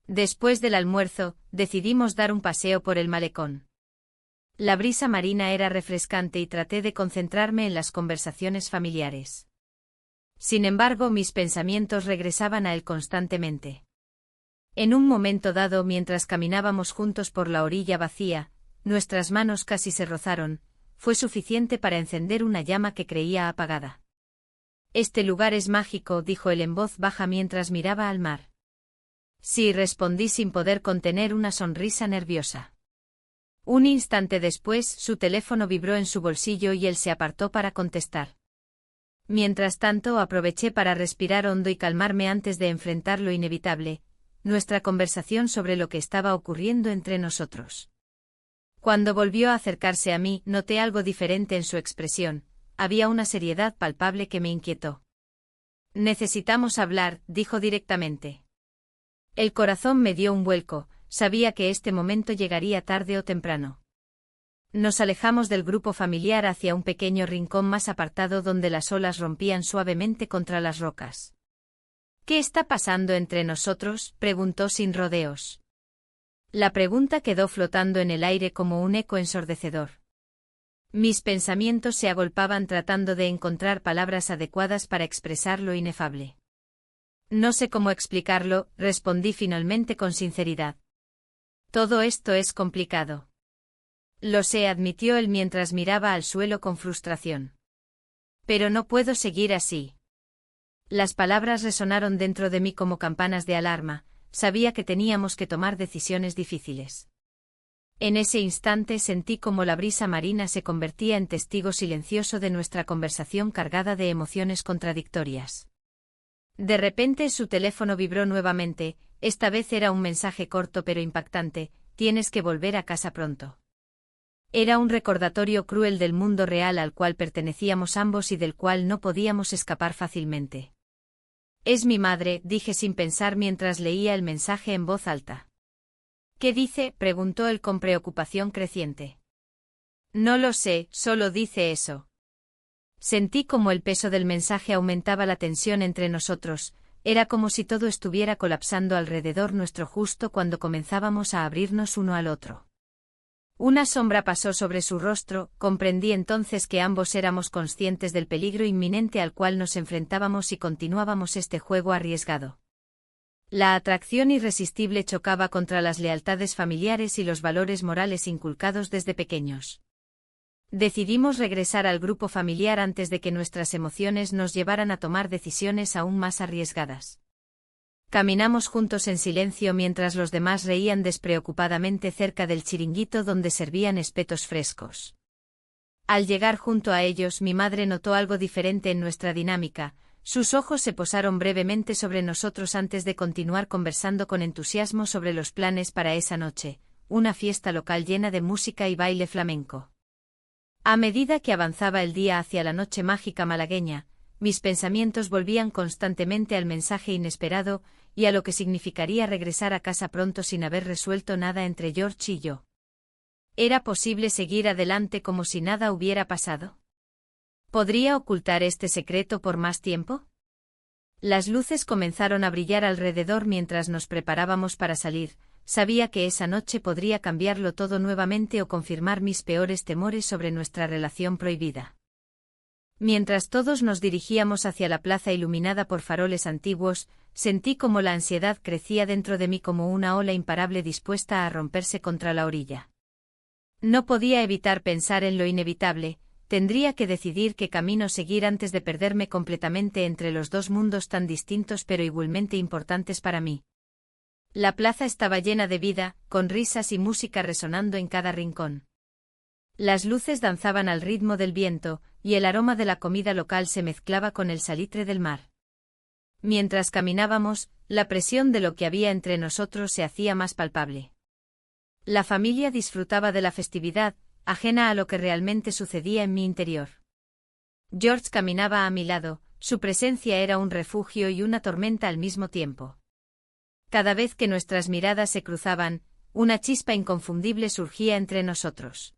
Después del almuerzo, decidimos dar un paseo por el malecón. La brisa marina era refrescante y traté de concentrarme en las conversaciones familiares. Sin embargo, mis pensamientos regresaban a él constantemente. En un momento dado, mientras caminábamos juntos por la orilla vacía, nuestras manos casi se rozaron, fue suficiente para encender una llama que creía apagada. «Este lugar es mágico», dijo él en voz baja mientras miraba al mar. Sí, respondí sin poder contener una sonrisa nerviosa. Un instante después, su teléfono vibró en su bolsillo y él se apartó para contestar. Mientras tanto, aproveché para respirar hondo y calmarme antes de enfrentar lo inevitable, nuestra conversación sobre lo que estaba ocurriendo entre nosotros. Cuando volvió a acercarse a mí, noté algo diferente en su expresión, había una seriedad palpable que me inquietó. «Necesitamos hablar», dijo directamente. El corazón me dio un vuelco, sabía que este momento llegaría tarde o temprano. Nos alejamos del grupo familiar hacia un pequeño rincón más apartado donde las olas rompían suavemente contra las rocas. «¿Qué está pasando entre nosotros?», preguntó sin rodeos. La pregunta quedó flotando en el aire como un eco ensordecedor. Mis pensamientos se agolpaban tratando de encontrar palabras adecuadas para expresar lo inefable. «No sé cómo explicarlo», respondí finalmente con sinceridad. «Todo esto es complicado». «Lo sé», admitió él mientras miraba al suelo con frustración. «Pero no puedo seguir así». Las palabras resonaron dentro de mí como campanas de alarma, sabía que teníamos que tomar decisiones difíciles. En ese instante sentí como la brisa marina se convertía en testigo silencioso de nuestra conversación cargada de emociones contradictorias. De repente su teléfono vibró nuevamente, esta vez era un mensaje corto pero impactante: tienes que volver a casa pronto. Era un recordatorio cruel del mundo real al cual pertenecíamos ambos y del cual no podíamos escapar fácilmente. Es mi madre, dije sin pensar mientras leía el mensaje en voz alta. ¿Qué dice?, preguntó él con preocupación creciente. No lo sé, solo dice eso. Sentí como el peso del mensaje aumentaba la tensión entre nosotros, era como si todo estuviera colapsando alrededor nuestro justo cuando comenzábamos a abrirnos uno al otro. Una sombra pasó sobre su rostro, comprendí entonces que ambos éramos conscientes del peligro inminente al cual nos enfrentábamos y continuábamos este juego arriesgado. La atracción irresistible chocaba contra las lealtades familiares y los valores morales inculcados desde pequeños. Decidimos regresar al grupo familiar antes de que nuestras emociones nos llevaran a tomar decisiones aún más arriesgadas. Caminamos juntos en silencio mientras los demás reían despreocupadamente cerca del chiringuito donde servían espetos frescos. Al llegar junto a ellos, mi madre notó algo diferente en nuestra dinámica. Sus ojos se posaron brevemente sobre nosotros antes de continuar conversando con entusiasmo sobre los planes para esa noche, una fiesta local llena de música y baile flamenco. A medida que avanzaba el día hacia la noche mágica malagueña, mis pensamientos volvían constantemente al mensaje inesperado y a lo que significaría regresar a casa pronto sin haber resuelto nada entre George y yo. ¿Era posible seguir adelante como si nada hubiera pasado? ¿Podría ocultar este secreto por más tiempo? Las luces comenzaron a brillar alrededor mientras nos preparábamos para salir. Sabía que esa noche podría cambiarlo todo nuevamente o confirmar mis peores temores sobre nuestra relación prohibida. Mientras todos nos dirigíamos hacia la plaza iluminada por faroles antiguos, sentí como la ansiedad crecía dentro de mí como una ola imparable dispuesta a romperse contra la orilla. No podía evitar pensar en lo inevitable. Tendría que decidir qué camino seguir antes de perderme completamente entre los dos mundos tan distintos pero igualmente importantes para mí. La plaza estaba llena de vida, con risas y música resonando en cada rincón. Las luces danzaban al ritmo del viento, y el aroma de la comida local se mezclaba con el salitre del mar. Mientras caminábamos, la presión de lo que había entre nosotros se hacía más palpable. La familia disfrutaba de la festividad, ajena a lo que realmente sucedía en mi interior. George caminaba a mi lado, su presencia era un refugio y una tormenta al mismo tiempo. Cada vez que nuestras miradas se cruzaban, una chispa inconfundible surgía entre nosotros.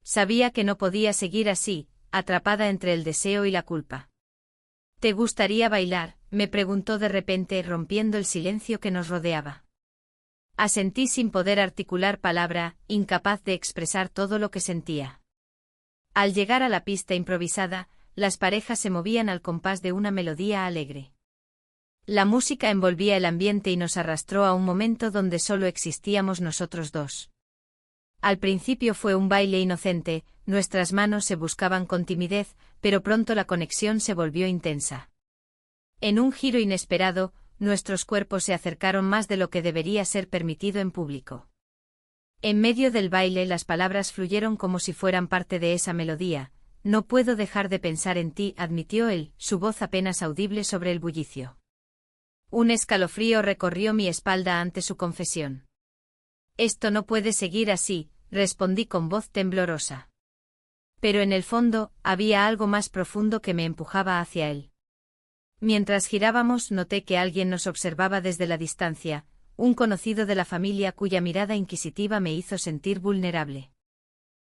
Sabía que no podía seguir así, atrapada entre el deseo y la culpa. ¿Te gustaría bailar?, me preguntó de repente, rompiendo el silencio que nos rodeaba. Asentí sin poder articular palabra, incapaz de expresar todo lo que sentía. Al llegar a la pista improvisada, las parejas se movían al compás de una melodía alegre. La música envolvía el ambiente y nos arrastró a un momento donde solo existíamos nosotros dos. Al principio fue un baile inocente, nuestras manos se buscaban con timidez, pero pronto la conexión se volvió intensa. En un giro inesperado, nuestros cuerpos se acercaron más de lo que debería ser permitido en público. En medio del baile las palabras fluyeron como si fueran parte de esa melodía. No puedo dejar de pensar en ti, admitió él, su voz apenas audible sobre el bullicio. Un escalofrío recorrió mi espalda ante su confesión. Esto no puede seguir así, respondí con voz temblorosa. Pero en el fondo, había algo más profundo que me empujaba hacia él. Mientras girábamos noté que alguien nos observaba desde la distancia, un conocido de la familia cuya mirada inquisitiva me hizo sentir vulnerable.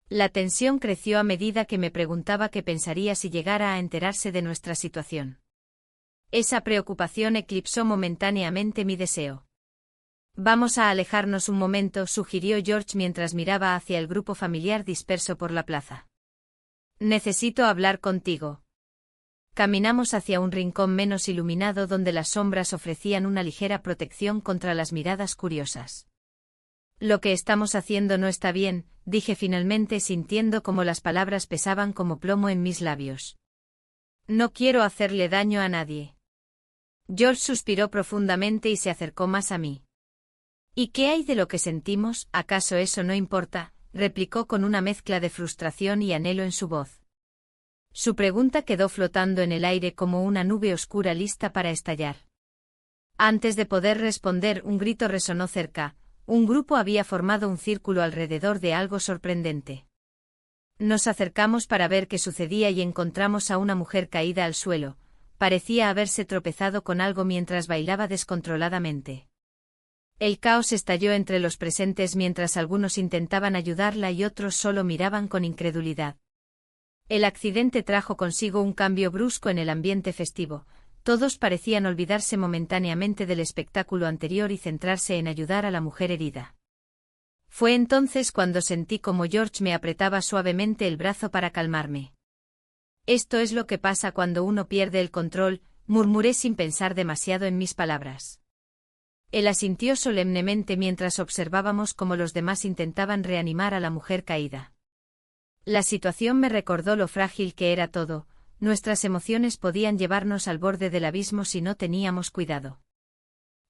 La tensión creció a medida que me preguntaba qué pensaría si llegara a enterarse de nuestra situación. Esa preocupación eclipsó momentáneamente mi deseo. Vamos a alejarnos un momento, sugirió George mientras miraba hacia el grupo familiar disperso por la plaza. Necesito hablar contigo. Caminamos hacia un rincón menos iluminado donde las sombras ofrecían una ligera protección contra las miradas curiosas. Lo que estamos haciendo no está bien, dije finalmente sintiendo como las palabras pesaban como plomo en mis labios. No quiero hacerle daño a nadie. George suspiró profundamente y se acercó más a mí. ¿Y qué hay de lo que sentimos? ¿Acaso eso no importa?, replicó con una mezcla de frustración y anhelo en su voz. Su pregunta quedó flotando en el aire como una nube oscura lista para estallar. Antes de poder responder, un grito resonó cerca. Un grupo había formado un círculo alrededor de algo sorprendente. Nos acercamos para ver qué sucedía y encontramos a una mujer caída al suelo. Parecía haberse tropezado con algo mientras bailaba descontroladamente. El caos estalló entre los presentes mientras algunos intentaban ayudarla y otros solo miraban con incredulidad. El accidente trajo consigo un cambio brusco en el ambiente festivo. Todos parecían olvidarse momentáneamente del espectáculo anterior y centrarse en ayudar a la mujer herida. Fue entonces cuando sentí como George me apretaba suavemente el brazo para calmarme. Esto es lo que pasa cuando uno pierde el control, murmuré sin pensar demasiado en mis palabras. Él asintió solemnemente mientras observábamos cómo los demás intentaban reanimar a la mujer caída. La situación me recordó lo frágil que era todo. Nuestras emociones podían llevarnos al borde del abismo si no teníamos cuidado.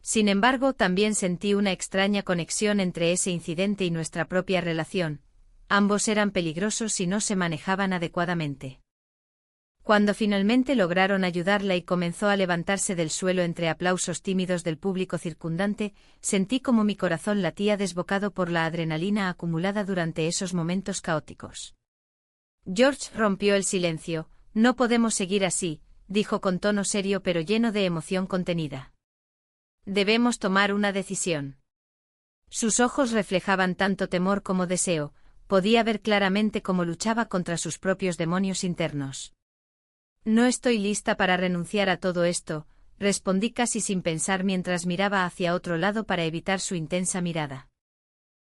Sin embargo, también sentí una extraña conexión entre ese incidente y nuestra propia relación. Ambos eran peligrosos si no se manejaban adecuadamente. Cuando finalmente lograron ayudarla y comenzó a levantarse del suelo entre aplausos tímidos del público circundante, sentí como mi corazón latía desbocado por la adrenalina acumulada durante esos momentos caóticos. George rompió el silencio. No podemos seguir así, dijo con tono serio pero lleno de emoción contenida. Debemos tomar una decisión. Sus ojos reflejaban tanto temor como deseo, podía ver claramente cómo luchaba contra sus propios demonios internos. No estoy lista para renunciar a todo esto, respondí casi sin pensar mientras miraba hacia otro lado para evitar su intensa mirada.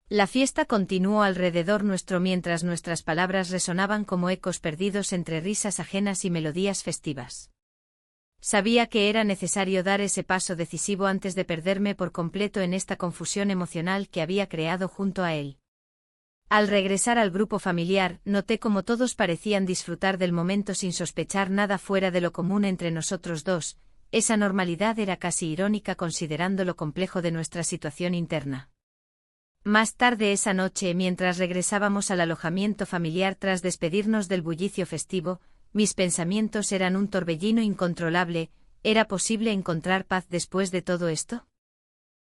La fiesta continuó alrededor nuestro mientras nuestras palabras resonaban como ecos perdidos entre risas ajenas y melodías festivas. Sabía que era necesario dar ese paso decisivo antes de perderme por completo en esta confusión emocional que había creado junto a él. Al regresar al grupo familiar, noté cómo todos parecían disfrutar del momento sin sospechar nada fuera de lo común entre nosotros dos. Esa normalidad era casi irónica considerando lo complejo de nuestra situación interna. Más tarde esa noche, mientras regresábamos al alojamiento familiar tras despedirnos del bullicio festivo, mis pensamientos eran un torbellino incontrolable. ¿Era posible encontrar paz después de todo esto?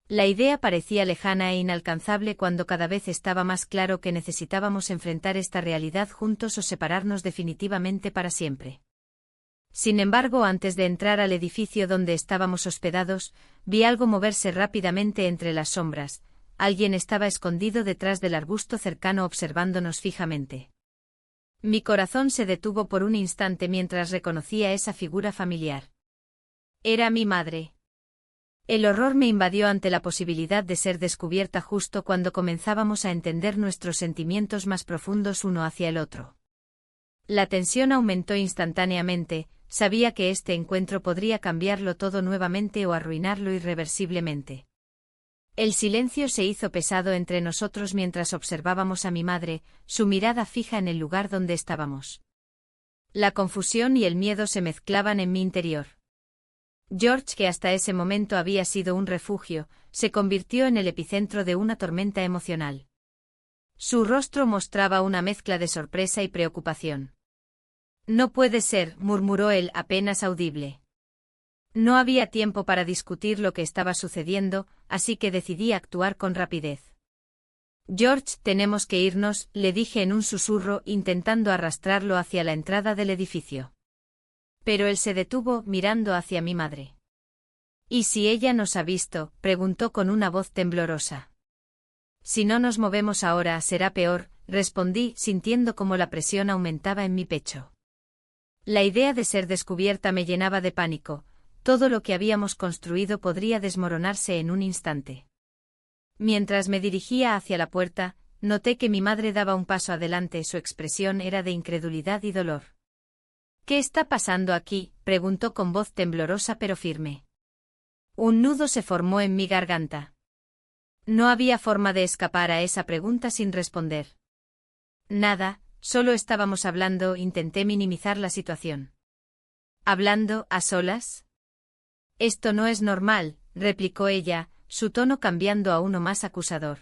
La idea parecía lejana e inalcanzable cuando cada vez estaba más claro que necesitábamos enfrentar esta realidad juntos o separarnos definitivamente para siempre. Sin embargo, antes de entrar al edificio donde estábamos hospedados, vi algo moverse rápidamente entre las sombras. Alguien estaba escondido detrás del arbusto cercano observándonos fijamente. Mi corazón se detuvo por un instante mientras reconocía esa figura familiar. Era mi madre. El horror me invadió ante la posibilidad de ser descubierta justo cuando comenzábamos a entender nuestros sentimientos más profundos uno hacia el otro. La tensión aumentó instantáneamente, sabía que este encuentro podría cambiarlo todo nuevamente o arruinarlo irreversiblemente. El silencio se hizo pesado entre nosotros mientras observábamos a mi madre, su mirada fija en el lugar donde estábamos. La confusión y el miedo se mezclaban en mi interior. George, que hasta ese momento había sido un refugio, se convirtió en el epicentro de una tormenta emocional. Su rostro mostraba una mezcla de sorpresa y preocupación. No puede ser, murmuró él apenas audible. No había tiempo para discutir lo que estaba sucediendo, así que decidí actuar con rapidez. George, tenemos que irnos, le dije en un susurro intentando arrastrarlo hacia la entrada del edificio. Pero él se detuvo mirando hacia mi madre. ¿Y si ella nos ha visto?, preguntó con una voz temblorosa. Si no nos movemos ahora será peor, respondí sintiendo cómo la presión aumentaba en mi pecho. La idea de ser descubierta me llenaba de pánico. Todo lo que habíamos construido podría desmoronarse en un instante. Mientras me dirigía hacia la puerta, noté que mi madre daba un paso adelante. Su expresión era de incredulidad y dolor. ¿Qué está pasando aquí?, preguntó con voz temblorosa pero firme. Un nudo se formó en mi garganta. No había forma de escapar a esa pregunta sin responder. Nada, solo estábamos hablando. Intenté minimizar la situación. ¿Hablando a solas? Esto no es normal, replicó ella, su tono cambiando a uno más acusador.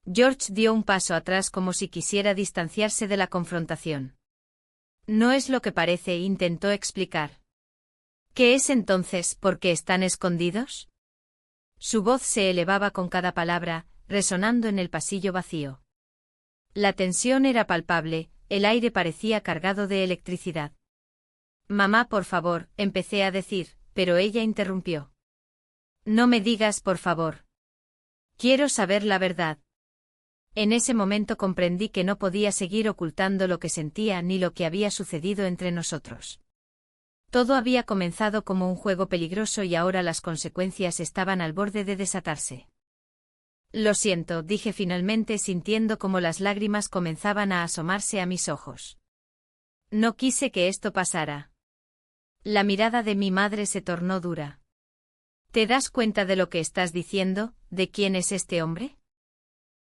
George dio un paso atrás como si quisiera distanciarse de la confrontación. No es lo que parece, intentó explicar. ¿Qué es entonces? ¿Por qué están escondidos? Su voz se elevaba con cada palabra, resonando en el pasillo vacío. La tensión era palpable, el aire parecía cargado de electricidad. Mamá, por favor, empecé a decir, pero ella interrumpió. No me digas por favor. Quiero saber la verdad. En ese momento comprendí que no podía seguir ocultando lo que sentía ni lo que había sucedido entre nosotros. Todo había comenzado como un juego peligroso y ahora las consecuencias estaban al borde de desatarse. Lo siento, dije finalmente sintiendo como las lágrimas comenzaban a asomarse a mis ojos. No quise que esto pasara. La mirada de mi madre se tornó dura. ¿Te das cuenta de lo que estás diciendo? ¿De quién es este hombre?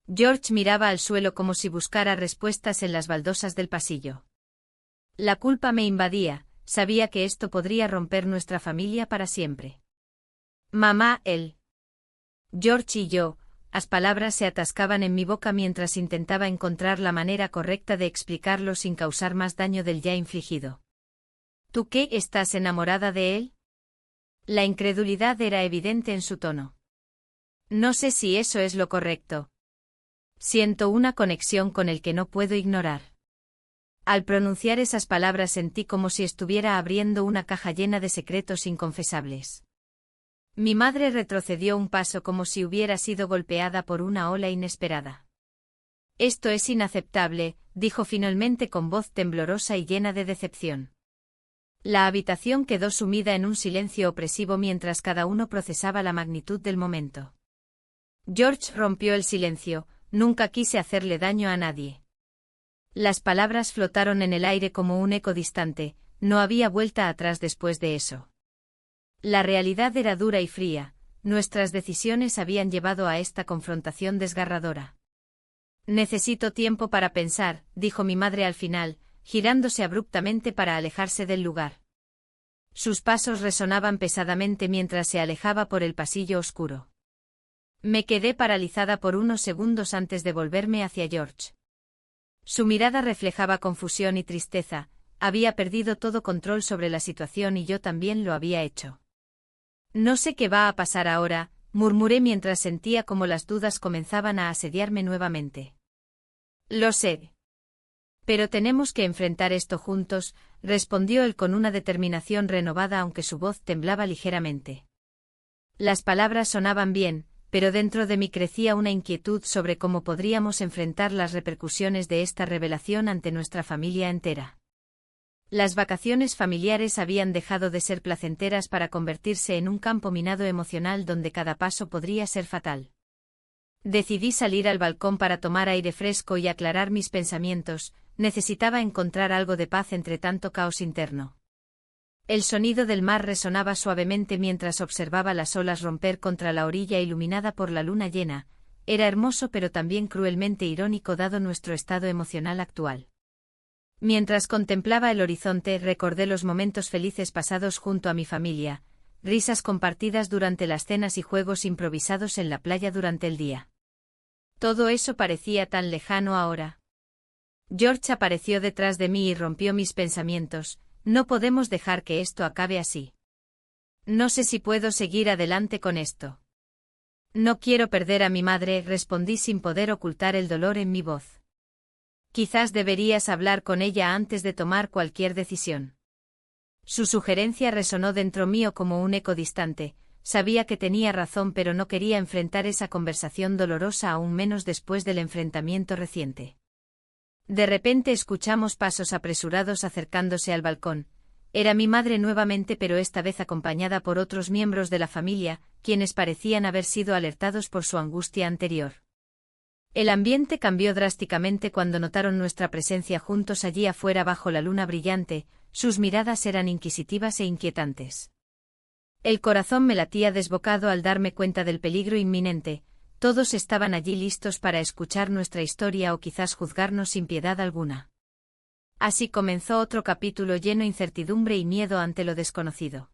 George miraba al suelo como si buscara respuestas en las baldosas del pasillo. La culpa me invadía, sabía que esto podría romper nuestra familia para siempre. Mamá, él. George y yo, las palabras se atascaban en mi boca mientras intentaba encontrar la manera correcta de explicarlo sin causar más daño del ya infligido. ¿Tú qué? ¿Estás enamorada de él? La incredulidad era evidente en su tono. No sé si eso es lo correcto. Siento una conexión con el que no puedo ignorar. Al pronunciar esas palabras sentí como si estuviera abriendo una caja llena de secretos inconfesables. Mi madre retrocedió un paso como si hubiera sido golpeada por una ola inesperada. Esto es inaceptable, dijo finalmente con voz temblorosa y llena de decepción. La habitación quedó sumida en un silencio opresivo mientras cada uno procesaba la magnitud del momento. George rompió el silencio, nunca quise hacerle daño a nadie. Las palabras flotaron en el aire como un eco distante, no había vuelta atrás después de eso. La realidad era dura y fría, nuestras decisiones habían llevado a esta confrontación desgarradora. Necesito tiempo para pensar, dijo mi madre al final, girándose abruptamente para alejarse del lugar. Sus pasos resonaban pesadamente mientras se alejaba por el pasillo oscuro. Me quedé paralizada por unos segundos antes de volverme hacia George. Su mirada reflejaba confusión y tristeza, había perdido todo control sobre la situación y yo también lo había hecho. No sé qué va a pasar ahora, murmuré mientras sentía como las dudas comenzaban a asediarme nuevamente. Lo sé. Pero tenemos que enfrentar esto juntos, respondió él con una determinación renovada aunque su voz temblaba ligeramente. Las palabras sonaban bien, pero dentro de mí crecía una inquietud sobre cómo podríamos enfrentar las repercusiones de esta revelación ante nuestra familia entera. Las vacaciones familiares habían dejado de ser placenteras para convertirse en un campo minado emocional donde cada paso podría ser fatal. Decidí salir al balcón para tomar aire fresco y aclarar mis pensamientos, necesitaba encontrar algo de paz entre tanto caos interno. El sonido del mar resonaba suavemente mientras observaba las olas romper contra la orilla iluminada por la luna llena, era hermoso pero también cruelmente irónico dado nuestro estado emocional actual. Mientras contemplaba el horizonte recordé los momentos felices pasados junto a mi familia, risas compartidas durante las cenas y juegos improvisados en la playa durante el día. Todo eso parecía tan lejano ahora. George apareció detrás de mí y rompió mis pensamientos, no podemos dejar que esto acabe así. No sé si puedo seguir adelante con esto. No quiero perder a mi madre, respondí sin poder ocultar el dolor en mi voz. Quizás deberías hablar con ella antes de tomar cualquier decisión. Su sugerencia resonó dentro mío como un eco distante, sabía que tenía razón pero no quería enfrentar esa conversación dolorosa aún menos después del enfrentamiento reciente. De repente escuchamos pasos apresurados acercándose al balcón. Era mi madre nuevamente pero esta vez acompañada por otros miembros de la familia, quienes parecían haber sido alertados por su angustia anterior. El ambiente cambió drásticamente cuando notaron nuestra presencia juntos allí afuera bajo la luna brillante, sus miradas eran inquisitivas e inquietantes. El corazón me latía desbocado al darme cuenta del peligro inminente, todos estaban allí listos para escuchar nuestra historia o quizás juzgarnos sin piedad alguna. Así comenzó otro capítulo lleno de incertidumbre y miedo ante lo desconocido.